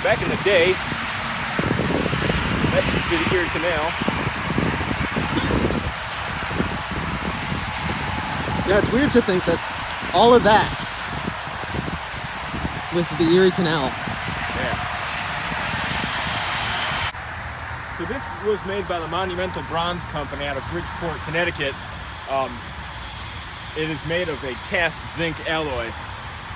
back in the day, that used to be the Erie Canal. Yeah, it's weird to think that all of that was the Erie Canal. Yeah. So this was made by the Monumental Bronze Company out of Bridgeport, Connecticut. It is made of a cast zinc alloy.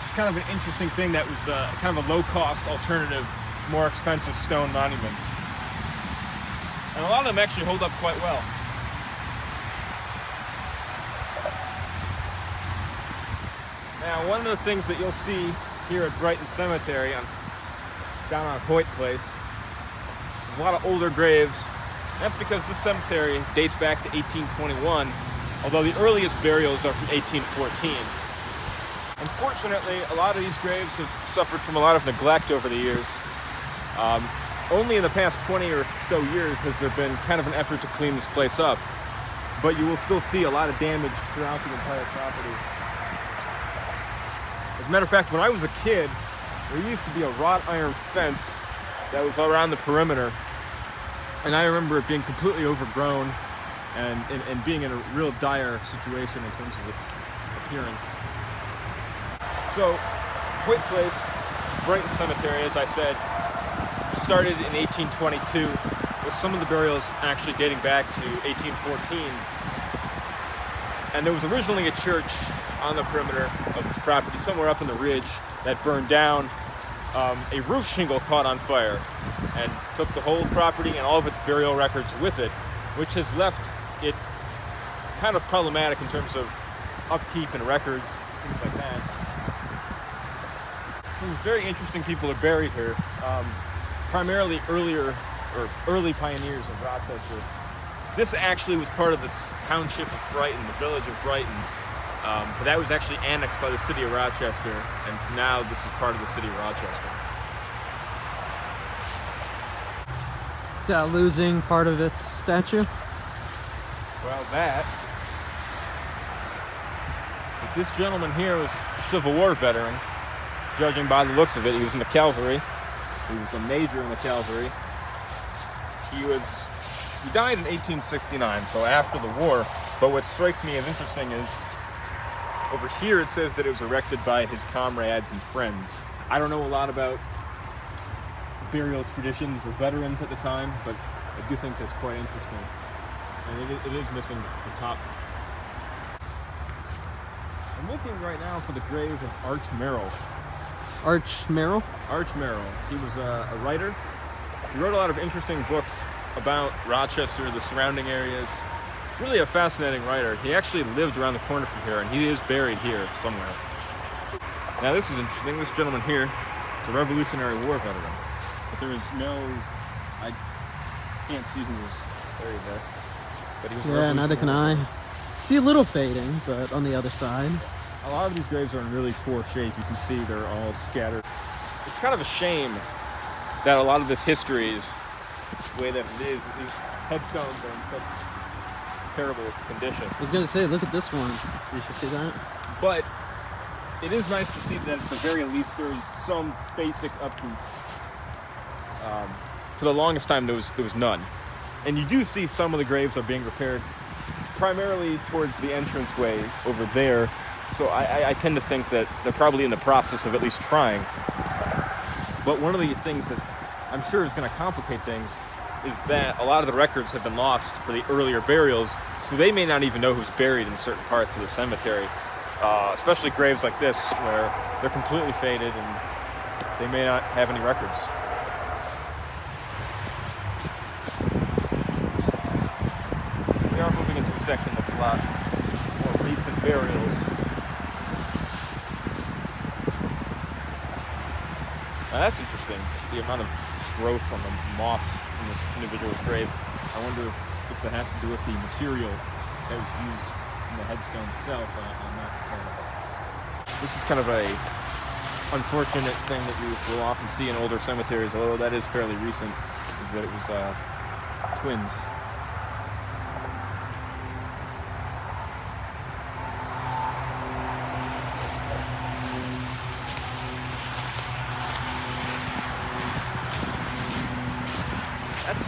It's kind of an interesting thing that was kind of a low-cost alternative to more expensive stone monuments. And a lot of them actually hold up quite well. Now, one of the things that you'll see here at Brighton Cemetery, down on Hoyt Place, there's a lot of older graves. That's because this cemetery dates back to 1821, although the earliest burials are from 1814. Unfortunately, a lot of these graves have suffered from a lot of neglect over the years. Only in the past 20 or so years has there been kind of an effort to clean this place up, but you will still see a lot of damage throughout the entire property. As a matter of fact, when I was a kid, there used to be a wrought iron fence that was around the perimeter, and I remember it being completely overgrown and being in a real dire situation in terms of its appearance. So, Hoyt Place, Brighton Cemetery, as I said, started in 1822, with some of the burials actually dating back to 1814. And there was originally a church on the perimeter of this property, somewhere up in the ridge, that burned down. A roof shingle caught on fire and took the whole property and all of its burial records with it, which has left it kind of problematic in terms of upkeep and records, things like that. Some very interesting people are buried here, primarily early pioneers of Rochester. This actually was part of this township of Brighton, the village of Brighton, but that was actually annexed by the city of Rochester, and so now this is part of the city of Rochester. Is that losing part of its statue? Well, but this gentleman here was a Civil War veteran. Judging by the looks of it, he was in the cavalry. He was a major in the cavalry. He died in 1869, so after the war. But what strikes me as interesting is, over here it says that it was erected by his comrades and friends. I don't know a lot about burial traditions of veterans at the time, but I do think that's quite interesting. And it is missing the top. I'm looking right now for the grave of Arch Merrill. Arch Merrill? Arch Merrill. He was a writer. He wrote a lot of interesting books about Rochester, the surrounding areas. Really a fascinating writer. He actually lived around the corner from here, and he is buried here somewhere. Now this is interesting. This gentleman here is a Revolutionary War veteran, but there is I can't see who was buried there. But he was yeah, neither can I. See a little fading, but on the other side. A lot of these graves are in really poor shape. You can see they're all scattered. It's kind of a shame that a lot of this history is the way that it is. These headstones are in such terrible condition. I was going to say, look at this one. You should see that. But it is nice to see that at the very least there is some basic upkeep. For the longest time there was none. And you do see some of the graves are being repaired, primarily towards the entranceway over there. So I tend to think that they're probably in the process of at least trying. But one of the things that I'm sure is going to complicate things is that a lot of the records have been lost for the earlier burials, so they may not even know who's buried in certain parts of the cemetery, especially graves like this, where they're completely faded and they may not have any records. We are moving into a section that's a lot more recent burials. Now that's interesting, the amount of growth on the moss in this individual's grave. I wonder if that has to do with the material that was used in the headstone itself. I'm not sure. This is kind of a unfortunate thing that you will often see in older cemeteries, although that is fairly recent, is that it was twins.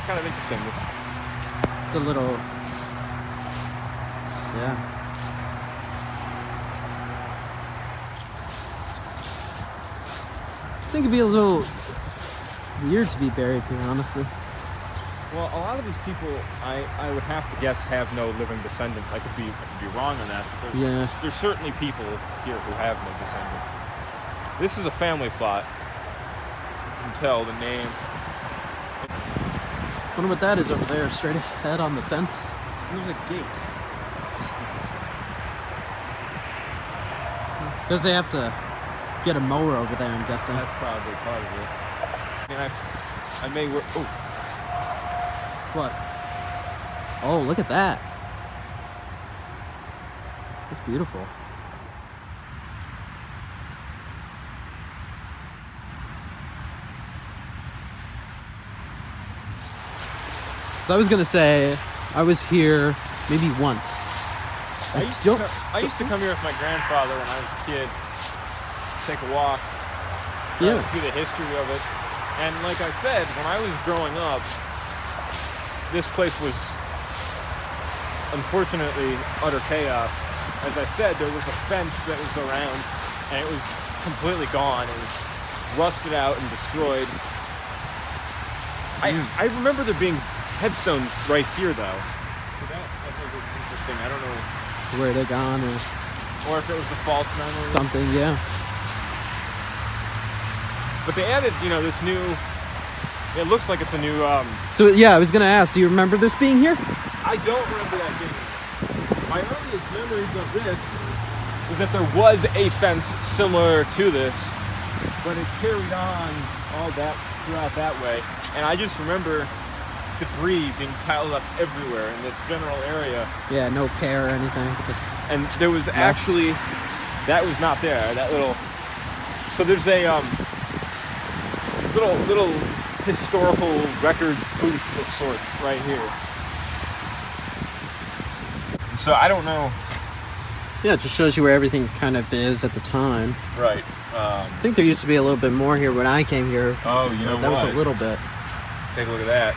kind of interesting. The little, yeah. I think it'd be a little weird to be buried here, honestly. Well, a lot of these people, I would have to guess, have no living descendants. I could be wrong on that. But there's certainly people here who have no descendants. This is a family plot. You can tell the name. Wonder what that is over there, straight ahead on the fence. There's a gate. Because they have to get a mower over there, I'm guessing. That's probably part of it. I mean, I may work. Oh. What? Oh, look at that. That's beautiful. So I was gonna say, I was here maybe once. I used to come here with my grandfather when I was a kid, take a walk, to see the history of it. And like I said, when I was growing up, this place was unfortunately utter chaos. As I said, there was a fence that was around, and it was completely gone. It was rusted out and destroyed. I remember there being headstones right here, though. So that I think was interesting. I don't know where they gone or if it was a false memory. Something, yeah. But they added, this new. It looks like it's a new. So yeah, I was gonna ask. Do you remember this being here? I don't remember that being here. My earliest memories of this is that there was a fence similar to this, but it carried on all that throughout that way. And I just remember debris being piled up everywhere in this general area. Yeah, no care or anything. And there was actually, that was not there. That little. So there's a little historical records booth of sorts right here. So I don't know. Yeah, it just shows you where everything kind of is at the time. Right. I think there used to be a little bit more here when I came here. Oh, you know that what? was a little bit. Take a look at that.